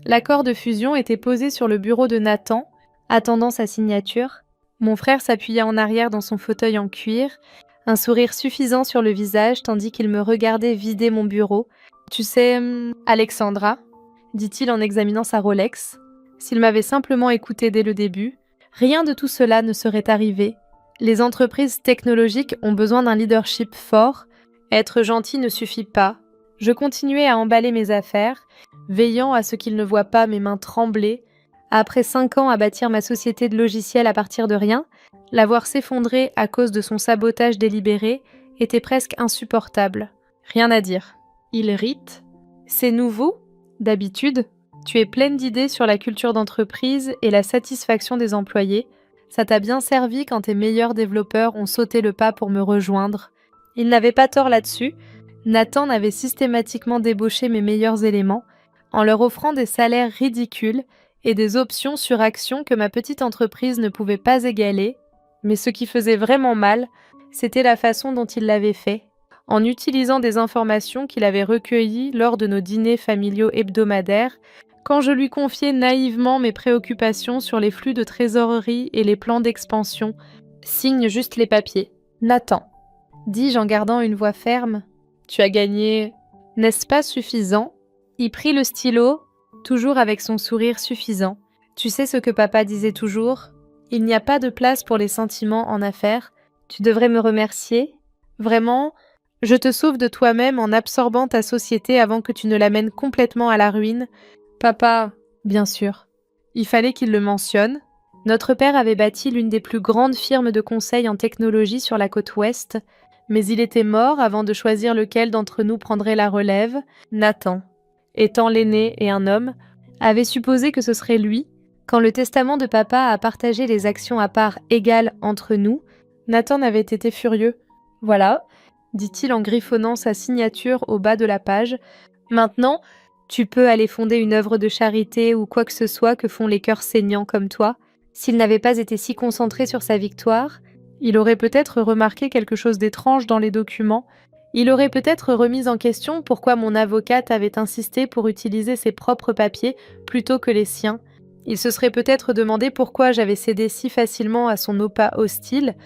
L'accord de fusion était posé sur le bureau de Nathan, attendant sa signature. Mon frère s'appuyait en arrière dans son fauteuil en cuir, un sourire suffisant sur le visage tandis qu'il me regardait vider mon bureau. « Tu sais, Alexandra ?» dit-il en examinant sa Rolex. S'il m'avait simplement écouté dès le début, rien de tout cela ne serait arrivé. Les entreprises technologiques ont besoin d'un leadership fort. Être gentil ne suffit pas. Je continuais à emballer mes affaires, veillant à ce qu'il ne voie pas mes mains trembler. Après 5 ans à bâtir ma société de logiciels à partir de rien, la voir s'effondrer à cause de son sabotage délibéré était presque insupportable. Rien à dire. Il rite. C'est nouveau, d'habitude. Tu es pleine d'idées sur la culture d'entreprise et la satisfaction des employés. Ça t'a bien servi quand tes meilleurs développeurs ont sauté le pas pour me rejoindre. Il n'avait pas tort là-dessus. Nathan avait systématiquement débauché mes meilleurs éléments, en leur offrant des salaires ridicules et des options sur actions que ma petite entreprise ne pouvait pas égaler. Mais ce qui faisait vraiment mal, c'était la façon dont il l'avait fait, en utilisant des informations qu'il avait recueillies lors de nos dîners familiaux hebdomadaires, quand je lui confiais naïvement mes préoccupations sur les flux de trésorerie et les plans d'expansion. Signe juste les papiers. Nathan, dis-je en gardant une voix ferme, tu as gagné, n'est-ce pas suffisant? Il prit le stylo, toujours avec son sourire suffisant. Tu sais ce que papa disait toujours? Il n'y a pas de place pour les sentiments en affaires. Tu devrais me remercier. Vraiment, je te sauve de toi-même en absorbant ta société avant que tu ne l'amènes complètement à la ruine. Papa, bien sûr. Il fallait qu'il le mentionne. Notre père avait bâti l'une des plus grandes firmes de conseil en technologie sur la côte ouest, mais il était mort avant de choisir lequel d'entre nous prendrait la relève. Nathan, étant l'aîné et un homme, avait supposé que ce serait lui. Quand le testament de papa a partagé les actions à part égale entre nous, Nathan avait été furieux. « Voilà », dit-il en griffonnant sa signature au bas de la page. « Maintenant, tu peux aller fonder une œuvre de charité ou quoi que ce soit que font les cœurs saignants comme toi. » S'il n'avait pas été si concentré sur sa victoire, il aurait peut-être remarqué quelque chose d'étrange dans les documents. Il aurait peut-être remis en question pourquoi mon avocate avait insisté pour utiliser ses propres papiers plutôt que les siens. Il se serait peut-être demandé pourquoi j'avais cédé si facilement à son opa hostile,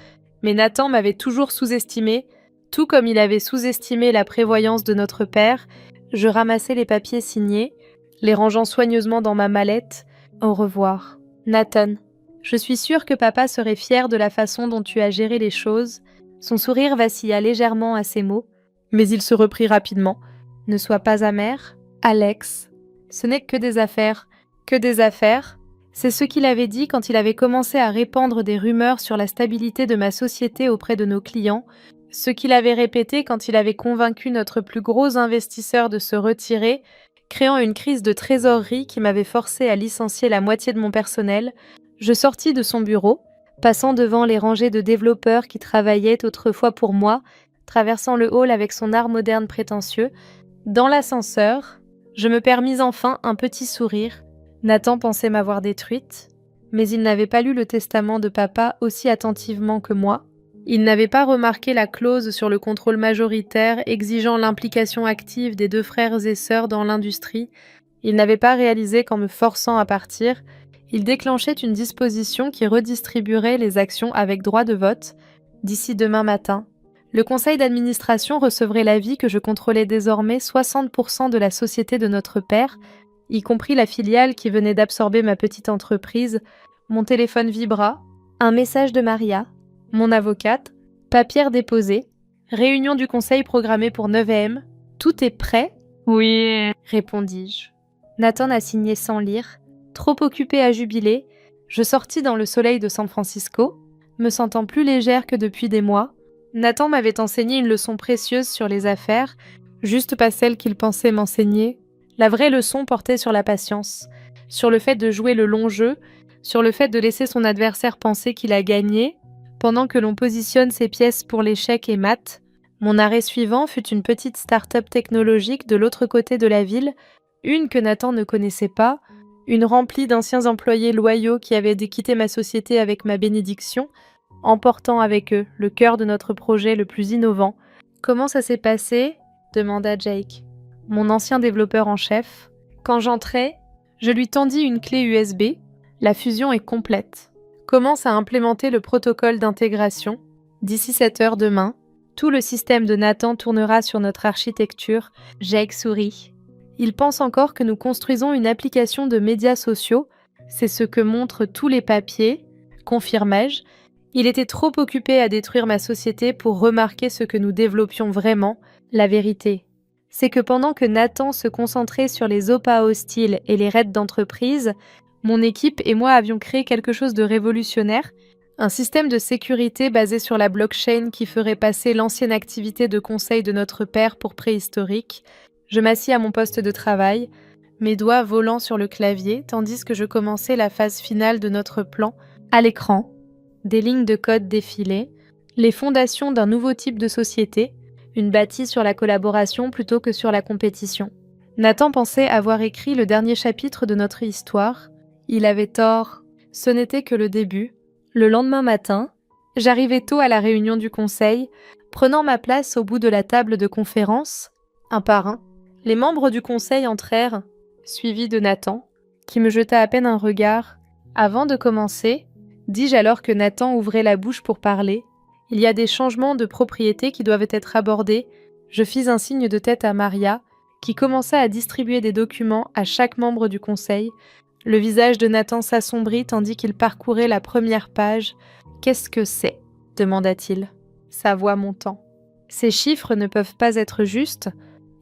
mais Nathan m'avait toujours sous-estimé, tout comme il avait sous-estimé la prévoyance de notre père. Je ramassai les papiers signés, les rangeant soigneusement dans ma mallette. Au revoir. Nathan, je suis sûre que papa serait fier de la façon dont tu as géré les choses. Son sourire vacilla légèrement à ces mots, mais il se reprit rapidement. Ne sois pas amer, Alex. Ce n'est que des affaires. Que des affaires. C'est ce qu'il avait dit quand il avait commencé à répandre des rumeurs sur la stabilité de ma société auprès de nos clients, ce qu'il avait répété quand il avait convaincu notre plus gros investisseur de se retirer, créant une crise de trésorerie qui m'avait forcé à licencier la moitié de mon personnel. Je sortis de son bureau, passant devant les rangées de développeurs qui travaillaient autrefois pour moi, traversant le hall avec son art moderne prétentieux. Dans l'ascenseur, je me permis enfin un petit sourire. Nathan pensait m'avoir détruite, mais il n'avait pas lu le testament de papa aussi attentivement que moi. Il n'avait pas remarqué la clause sur le contrôle majoritaire exigeant l'implication active des 2 frères et sœurs dans l'industrie. Il n'avait pas réalisé qu'en me forçant à partir, il déclenchait une disposition qui redistribuerait les actions avec droit de vote d'ici demain matin. Le conseil d'administration recevrait l'avis que je contrôlais désormais 60% de la société de notre père, y compris la filiale qui venait d'absorber ma petite entreprise. Mon téléphone vibra. Un message de Maria, mon avocate. Papier déposé. Réunion du conseil programmée pour 9 am. Tout est prêt? Oui, répondis-je. Nathan a signé sans lire. Trop occupé à jubiler, je sortis dans le soleil de San Francisco, me sentant plus légère que depuis des mois. Nathan m'avait enseigné une leçon précieuse sur les affaires, juste pas celle qu'il pensait m'enseigner. La vraie leçon portait sur la patience, sur le fait de jouer le long jeu, sur le fait de laisser son adversaire penser qu'il a gagné, pendant que l'on positionne ses pièces pour l'échec et mat. Mon arrêt suivant fut une petite start-up technologique de l'autre côté de la ville, une que Nathan ne connaissait pas, une remplie d'anciens employés loyaux qui avaient quitté ma société avec ma bénédiction, emportant avec eux le cœur de notre projet le plus innovant. « Comment ça s'est passé ?» demanda Jake, mon ancien développeur en chef. Quand j'entrai, Je lui tendis une clé USB. La fusion est complète. Commence à implémenter le protocole d'intégration. D'ici 7 heures demain, tout le système de Nathan tournera sur notre architecture. Jake sourit. Il pense encore que nous construisons une application de médias sociaux. C'est ce que montrent tous les papiers, confirmai-je. Il était trop occupé à détruire ma société pour remarquer ce que nous développions vraiment, la vérité. C'est que pendant que Nathan se concentrait sur les OPA hostiles et les raids d'entreprise, mon équipe et moi avions créé quelque chose de révolutionnaire, un système de sécurité basé sur la blockchain qui ferait passer l'ancienne activité de conseil de notre père pour préhistorique. Je m'assis à mon poste de travail, mes doigts volant sur le clavier, tandis que je commençais la phase finale de notre plan. À l'écran, des lignes de code défilaient, les fondations d'un nouveau type de société, une bâtie sur la collaboration plutôt que sur la compétition. Nathan pensait avoir écrit le dernier chapitre de notre histoire. Il avait tort, ce n'était que le début. Le lendemain matin, j'arrivais tôt à la réunion du conseil, prenant ma place au bout de la table de conférence, un par un. Les membres du conseil entrèrent, suivis de Nathan, qui me jeta à peine un regard. Avant de commencer, dis-je alors que Nathan ouvrait la bouche pour parler. Il y a des changements de propriété qui doivent être abordés. Je fis un signe de tête à Maria, qui commença à distribuer des documents à chaque membre du conseil. Le visage de Nathan s'assombrit tandis qu'il parcourait la première page. « Qu'est-ce que c'est » demanda-t-il, sa voix montant. « Ces chiffres ne peuvent pas être justes.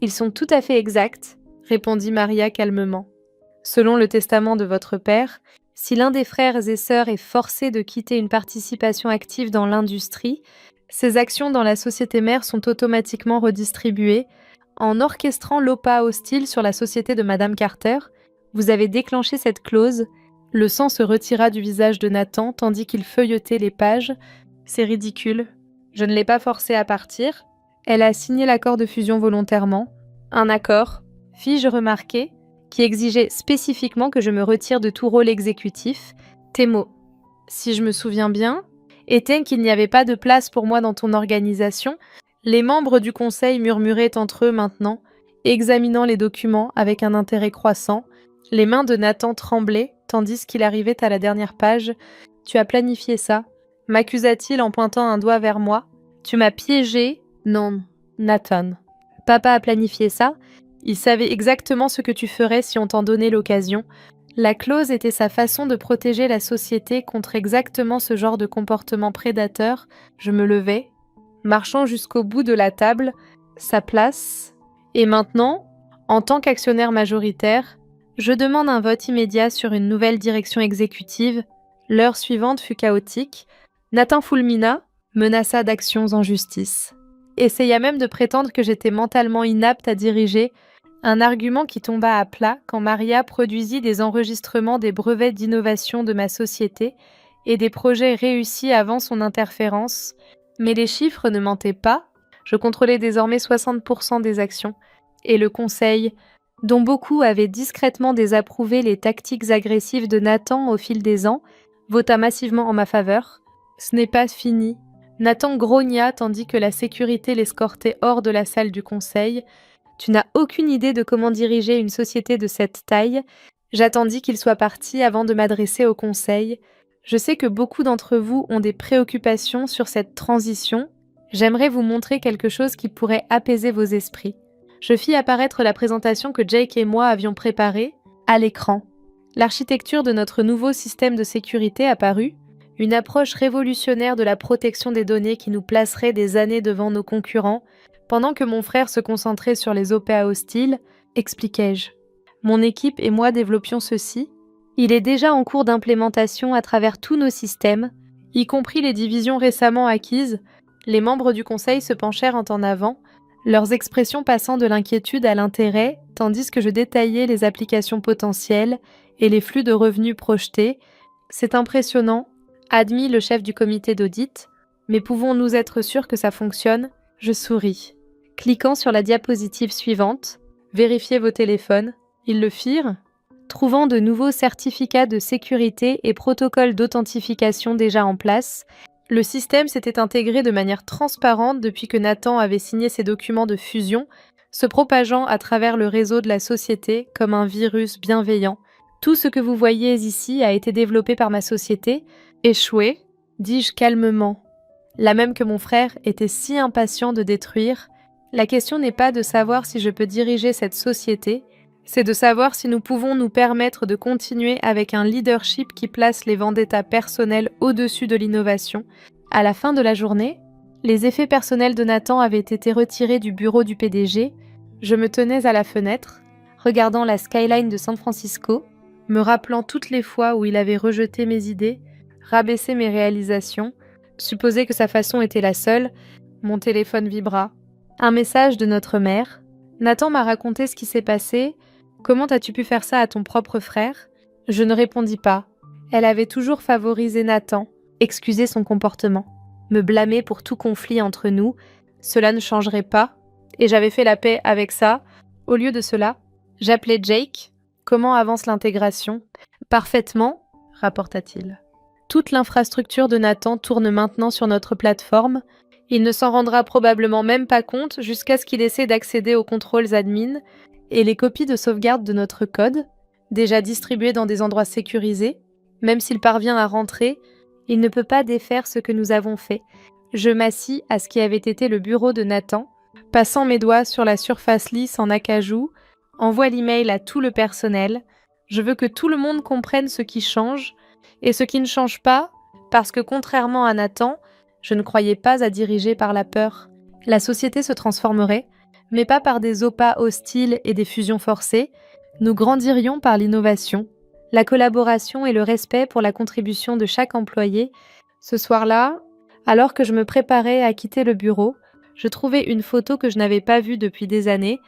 Ils sont tout à fait exacts, » répondit Maria calmement. « Selon le testament de votre père, si l'un des frères et sœurs est forcé de quitter une participation active dans l'industrie, ses actions dans la société mère sont automatiquement redistribuées. En orchestrant l'OPA hostile sur la société de Madame Carter, vous avez déclenché cette clause. » Le sang se retira du visage de Nathan tandis qu'il feuilletait les pages. « C'est ridicule. Je ne l'ai pas forcée à partir. Elle a signé l'accord de fusion volontairement. » Un accord, fis-je remarquer, qui exigeait spécifiquement que je me retire de tout rôle exécutif. Tes mots, si je me souviens bien, étaient qu'il n'y avait pas de place pour moi dans ton organisation. Les membres du conseil murmuraient entre eux maintenant, examinant les documents avec un intérêt croissant. Les mains de Nathan tremblaient, tandis qu'il arrivait à la dernière page. « Tu as planifié ça » m'accusa-t-il en pointant un doigt vers moi. « Tu m'as piégé » Non, Nathan. « Papa a planifié ça. Il savait exactement ce que tu ferais si on t'en donnait l'occasion. » La clause était sa façon de protéger la société contre exactement ce genre de comportement prédateur. Je me levai, marchant jusqu'au bout de la table, sa place. Et maintenant, en tant qu'actionnaire majoritaire, je demande un vote immédiat sur une nouvelle direction exécutive. L'heure suivante fut chaotique. Nathan fulmina, menaça d'actions en justice. Essaya même de prétendre que j'étais mentalement inapte à diriger, un argument qui tomba à plat quand Maria produisit des enregistrements des brevets d'innovation de ma société et des projets réussis avant son interférence. Mais les chiffres ne mentaient pas. Je contrôlais désormais 60% des actions. Et le conseil, dont beaucoup avaient discrètement désapprouvé les tactiques agressives de Nathan au fil des ans, vota massivement en ma faveur. Ce n'est pas fini. Nathan grogna tandis que la sécurité l'escortait hors de la salle du conseil. Tu n'as aucune idée de comment diriger une société de cette taille. J'attendis qu'il soit parti avant de m'adresser au conseil. Je sais que beaucoup d'entre vous ont des préoccupations sur cette transition. J'aimerais vous montrer quelque chose qui pourrait apaiser vos esprits. Je fis apparaître la présentation que Jake et moi avions préparée à l'écran. L'architecture de notre nouveau système de sécurité apparut, une approche révolutionnaire de la protection des données qui nous placerait des années devant nos concurrents. Pendant que mon frère se concentrait sur les OPA hostiles, expliquai-je. Mon équipe et moi développions ceci. Il est déjà en cours d'implémentation à travers tous nos systèmes, y compris les divisions récemment acquises. Les membres du conseil se penchèrent en avant, leurs expressions passant de l'inquiétude à l'intérêt, tandis que je détaillais les applications potentielles et les flux de revenus projetés. C'est impressionnant, admit le chef du comité d'audit, mais pouvons-nous être sûrs que ça fonctionne ? Je souris. Cliquant sur la diapositive suivante, vérifiez vos téléphones. Ils le firent, trouvant de nouveaux certificats de sécurité et protocoles d'authentification déjà en place. Le système s'était intégré de manière transparente depuis que Nathan avait signé ses documents de fusion, se propageant à travers le réseau de la société comme un virus bienveillant. Tout ce que vous voyez ici a été développé par ma société. Échoué, dis-je calmement. La même que mon frère était si impatient de détruire. La question n'est pas de savoir si je peux diriger cette société, c'est de savoir si nous pouvons nous permettre de continuer avec un leadership qui place les vendettas personnels au-dessus de l'innovation. À la fin de la journée, les effets personnels de Nathan avaient été retirés du bureau du PDG. Je me tenais à la fenêtre, regardant la skyline de San Francisco, me rappelant toutes les fois où il avait rejeté mes idées, rabaissé mes réalisations, supposé que sa façon était la seule. Mon téléphone vibra. Un message de notre mère. Nathan m'a raconté ce qui s'est passé. Comment as-tu pu faire ça à ton propre frère ? Je ne répondis pas. Elle avait toujours favorisé Nathan, excusé son comportement, me blâmer pour tout conflit entre nous. Cela ne changerait pas, et j'avais fait la paix avec ça. Au lieu de cela, j'appelais Jake. Comment avance l'intégration ? Parfaitement, rapporta-t-il. Toute l'infrastructure de Nathan tourne maintenant sur notre plateforme. Il ne s'en rendra probablement même pas compte jusqu'à ce qu'il essaie d'accéder aux contrôles admin et les copies de sauvegarde de notre code, déjà distribuées dans des endroits sécurisés. Même s'il parvient à rentrer, il ne peut pas défaire ce que nous avons fait. Je m'assis à ce qui avait été le bureau de Nathan, passant mes doigts sur la surface lisse en acajou, envoie l'email à tout le personnel. Je veux que tout le monde comprenne ce qui change et ce qui ne change pas, parce que contrairement à Nathan, je ne croyais pas à diriger par la peur. La société se transformerait, mais pas par des opas hostiles et des fusions forcées. Nous grandirions par l'innovation, la collaboration et le respect pour la contribution de chaque employé. Ce soir-là, alors que je me préparais à quitter le bureau, je trouvais une photo que je n'avais pas vue depuis des années.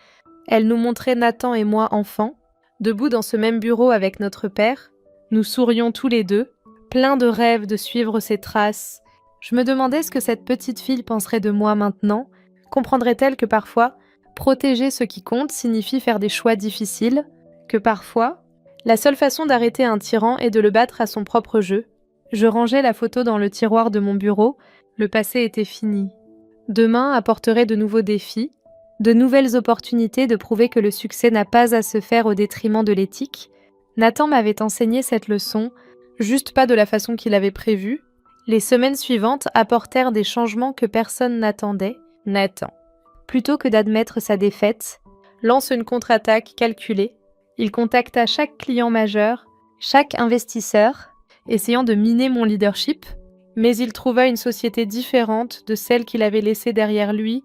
Elle nous montrait Nathan et moi enfants, debout dans ce même bureau avec notre père. Nous sourions tous les deux, pleins de rêves de suivre ses traces. Je me demandais ce que cette petite fille penserait de moi maintenant. Comprendrait-elle que parfois, protéger ce qui compte signifie faire des choix difficiles, que parfois, la seule façon d'arrêter un tyran est de le battre à son propre jeu. Je rangeais la photo dans le tiroir de mon bureau, le passé était fini. Demain apporterait de nouveaux défis, de nouvelles opportunités de prouver que le succès n'a pas à se faire au détriment de l'éthique. Nathan m'avait enseigné cette leçon, juste pas de la façon qu'il avait prévue. Les semaines suivantes apportèrent des changements que personne n'attendait. Nathan, plutôt que d'admettre sa défaite, lance une contre-attaque calculée. Il contacta chaque client majeur, chaque investisseur, essayant de miner mon leadership, mais il trouva une société différente de celle qu'il avait laissée derrière lui.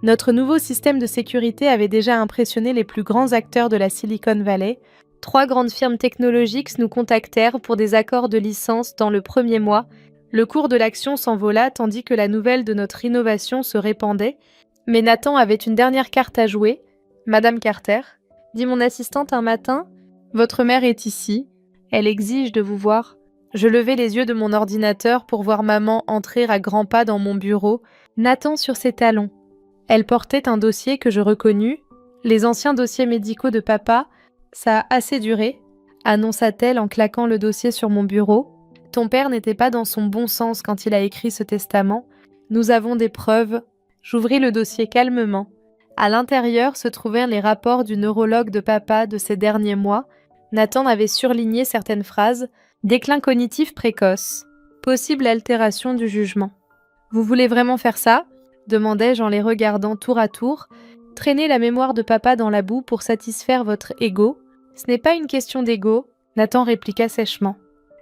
Notre nouveau système de sécurité avait déjà impressionné les plus grands acteurs de la Silicon Valley. 3 grandes firmes technologiques nous contactèrent pour des accords de licence dans le premier mois. Le cours de l'action s'envola tandis que la nouvelle de notre innovation se répandait. Mais Nathan avait une dernière carte à jouer. « Madame Carter, dit mon assistante un matin, votre mère est ici. Elle exige de vous voir. » Je levai les yeux de mon ordinateur pour voir maman entrer à grands pas dans mon bureau, Nathan sur ses talons. Elle portait un dossier que je reconnus. Les anciens dossiers médicaux de papa, ça a assez duré, annonça-t-elle en claquant le dossier sur mon bureau. Ton père n'était pas dans son bon sens quand il a écrit ce testament. Nous avons des preuves. J'ouvris le dossier calmement. À l'intérieur se trouvèrent les rapports du neurologue de papa de ces derniers mois. Nathan avait surligné certaines phrases. Déclin cognitif précoce. Possible altération du jugement. Vous voulez vraiment faire ça ? Demandai-je en les regardant tour à tour. Traîner la mémoire de papa dans la boue pour satisfaire votre ego ? Ce n'est pas une question d'ego, Nathan répliqua sèchement.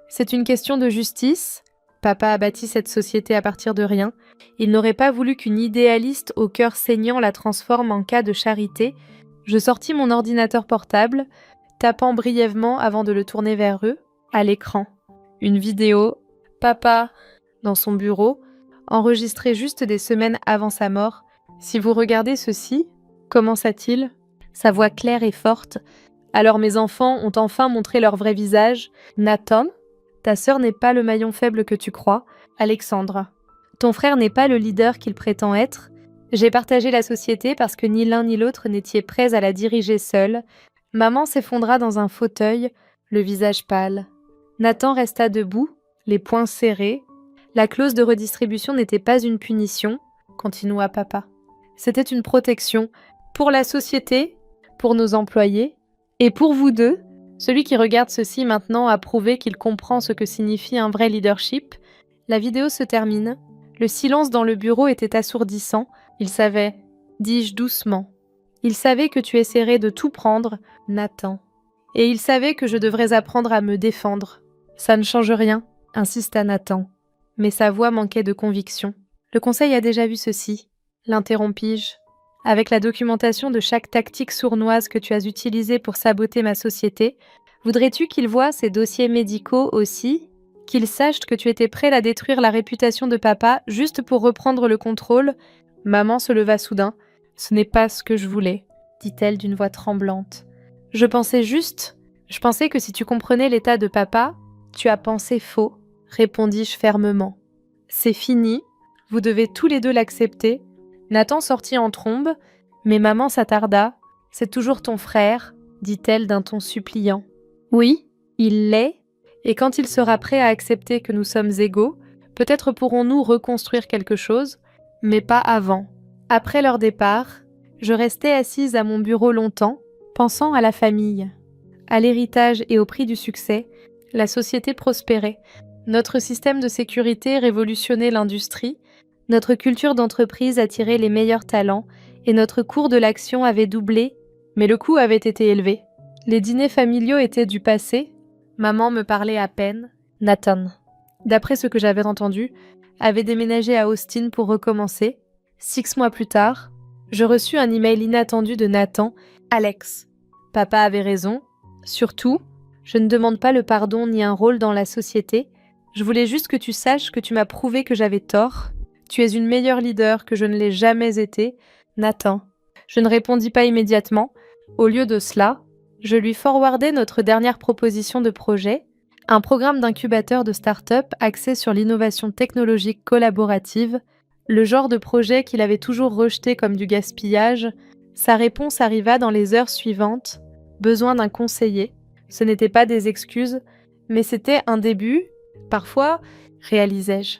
C'est une question de justice. Papa a bâti cette société à partir de rien. Il n'aurait pas voulu qu'une idéaliste au cœur saignant la transforme en cas de charité. Je sortis mon ordinateur portable, tapant brièvement avant de le tourner vers eux. À l'écran, une vidéo, papa, dans son bureau, enregistrée juste des semaines avant sa mort. Si vous regardez ceci, commença-t-il, sa voix claire et forte. Alors mes enfants ont enfin montré leur vrai visage. Nathan, ta sœur n'est pas le maillon faible que tu crois. Alexandra, ton frère n'est pas le leader qu'il prétend être. J'ai partagé la société parce que ni l'un ni l'autre n'étiez prêts à la diriger seul. Maman s'effondra dans un fauteuil, le visage pâle. Nathan resta debout, les poings serrés. La clause de redistribution n'était pas une punition, continua papa. C'était une protection pour la société, pour nos employés, et pour vous deux, Celui qui regarde ceci maintenant a prouvé qu'il comprend ce que signifie un vrai leadership. La vidéo se termine. Le silence dans le bureau était assourdissant. Il savait, dis-je doucement. Il savait que tu essaierais de tout prendre, Nathan. Et il savait que je devrais apprendre à me défendre. Ça ne change rien, insista Nathan. Mais sa voix manquait de conviction. Le conseil a déjà vu ceci, l'interrompis-je. Avec la documentation de chaque tactique sournoise que tu as utilisée pour saboter ma société, voudrais-tu qu'il voie ces dossiers médicaux aussi? Qu'il sache que tu étais prêt à détruire la réputation de papa juste pour reprendre le contrôle? Maman se leva soudain. Ce n'est pas ce que je voulais, dit-elle d'une voix tremblante. Je pensais que si tu comprenais l'état de papa, tu as pensé faux, répondis-je fermement. C'est fini, vous devez tous les deux l'accepter. Nathan sortit en trombe, mais maman s'attarda. C'est toujours ton frère, dit-elle d'un ton suppliant. Oui, il l'est, et quand il sera prêt à accepter que nous sommes égaux, peut-être pourrons-nous reconstruire quelque chose, mais pas avant. Après leur départ, je restais assise à mon bureau longtemps, pensant à la famille. À l'héritage et au prix du succès, la société prospérait. Notre système de sécurité révolutionnait l'industrie, notre culture d'entreprise attirait les meilleurs talents et notre cours de l'action avait doublé, mais le coût avait été élevé. Les dîners familiaux étaient du passé, maman me parlait à peine, Nathan, d'après ce que j'avais entendu, avait déménagé à Austin pour recommencer. 6 mois plus tard, je reçus un email inattendu de Nathan, Alex. Papa avait raison. Surtout, je ne demande pas le pardon ni un rôle dans la société. Je voulais juste que tu saches que tu m'as prouvé que j'avais tort. Tu es une meilleure leader que je ne l'ai jamais été, Nathan. Je ne répondis pas immédiatement. Au lieu de cela, je lui forwardai notre dernière proposition de projet, un programme d'incubateur de start-up axé sur l'innovation technologique collaborative, le genre de projet qu'il avait toujours rejeté comme du gaspillage. Sa réponse arriva dans les heures suivantes. Besoin d'un conseiller. Ce n'était pas des excuses, mais c'était un début. Parfois, réalisai-je.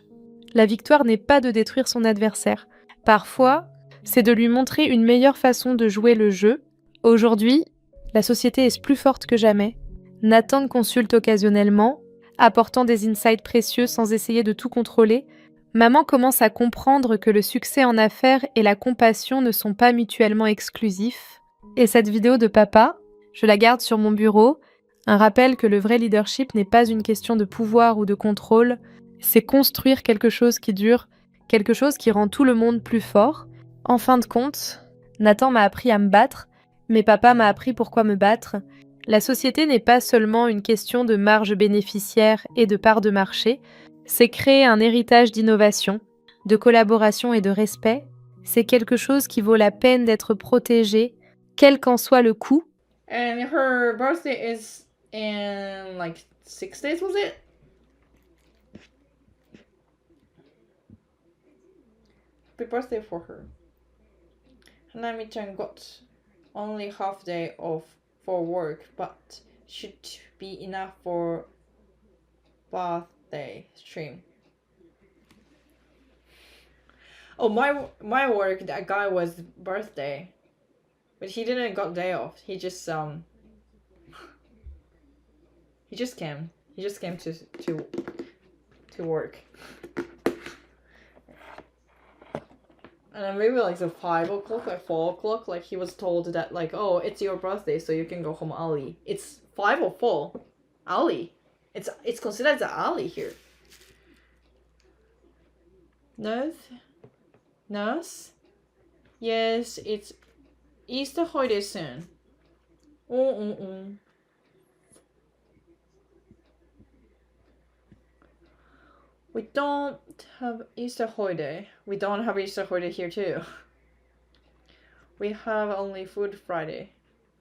La victoire n'est pas de détruire son adversaire. Parfois, c'est de lui montrer une meilleure façon de jouer le jeu. Aujourd'hui, la société est plus forte que jamais. Nathan consulte occasionnellement, apportant des insights précieux sans essayer de tout contrôler. Maman commence à comprendre que le succès en affaires et la compassion ne sont pas mutuellement exclusifs. Et cette vidéo de papa, je la garde sur mon bureau, un rappel que le vrai leadership n'est pas une question de pouvoir ou de contrôle, c'est construire quelque chose qui dure, quelque chose qui rend tout le monde plus fort. En fin de compte, Nathan m'a appris à me battre, mais papa m'a appris pourquoi me battre. La société n'est pas seulement une question de marge bénéficiaire et de part de marché, c'est créer un héritage d'innovation, de collaboration et de respect. C'est quelque chose qui vaut la peine d'être protégé, quel qu'en soit le coût. And her birthday is in like 6 days, was it? Happy birthday for her. Hanami-chan got only half day off for work, but should be enough for birthday stream. Oh, my work, that guy was birthday, but he didn't got day off. He just came. He just came to work. And maybe like the 5 o'clock, like 4 o'clock, like he was told that like, oh, it's your birthday, so you can go home early. It's 5 or 4 early. It's considered the early here. Nurse? Yes, it's Easter holiday soon. We don't have Easter holiday. We don't have Easter holiday here too. We have only Food Friday.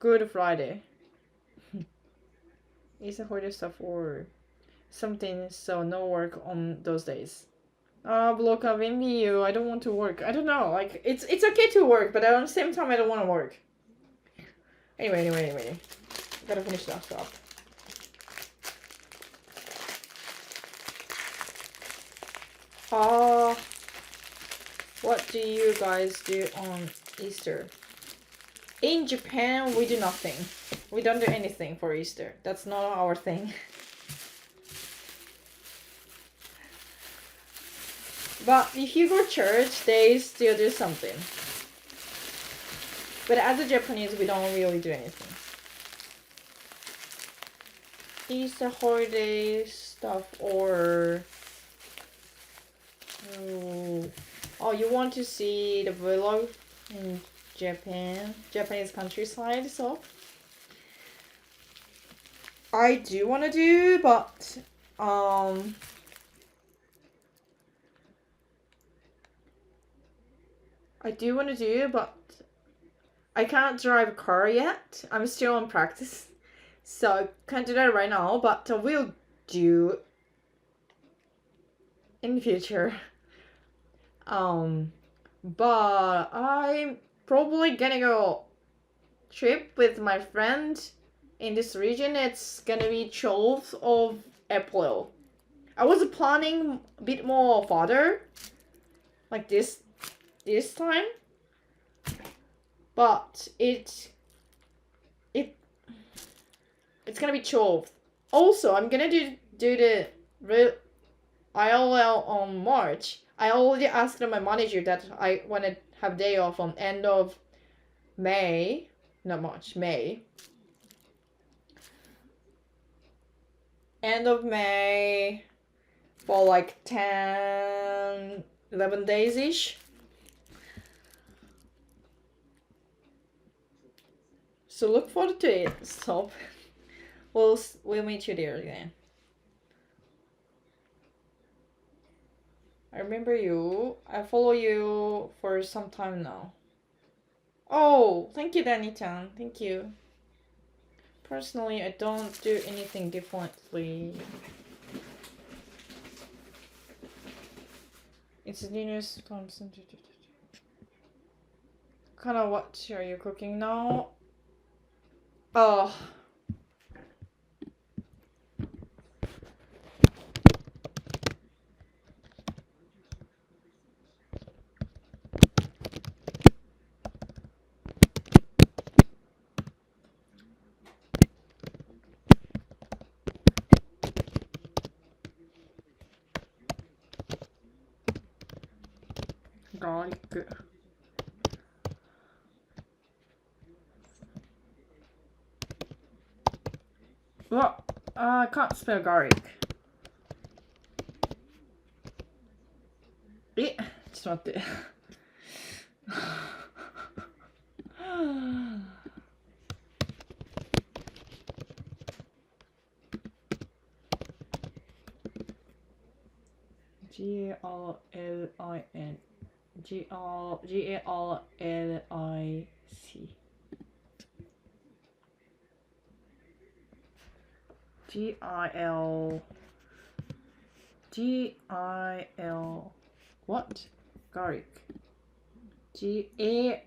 Good Friday. Easter holiday stuff or something, so no work on those days. Block up NBU. I don't want to work. I don't know. Like it's okay to work, but at the same time I don't want to work. Anyway. Gotta finish that up. What do you guys do on Easter? In Japan, we do nothing. We don't do anything for Easter. That's not our thing. But if you go to church, they still do something. But as a Japanese, we don't really do anything. Easter holiday stuff or... Oh, you want to see the vlog in Japanese countryside, so... I do want to do, but... I do want to do, but... I can't drive a car yet. I'm still on practice. So I can't do that right now, but I will do in the future. But I'm probably gonna go trip with my friend in this region. It's gonna be 12th of April. I was planning a bit more farther, like this time, but it's gonna be 12th. Also, I'm gonna do the ILL on March. I already asked my manager that I want to have day off on end of May. Not March, May. End of May for like 10, 11 days-ish. So look forward to it. Stop. We'll meet you there again. I remember you. I follow you for some time now. Oh, thank you, Danny-chan. Thank you. Personally, I don't do anything differently. It's Linus Thompson. Kind of what are you cooking now? Oh. Garlic. What? I can't spell garlic. Just 待って。G-A-R-L-I-N G-A-R-L-I-C G-I-L what? Garlic G-A-R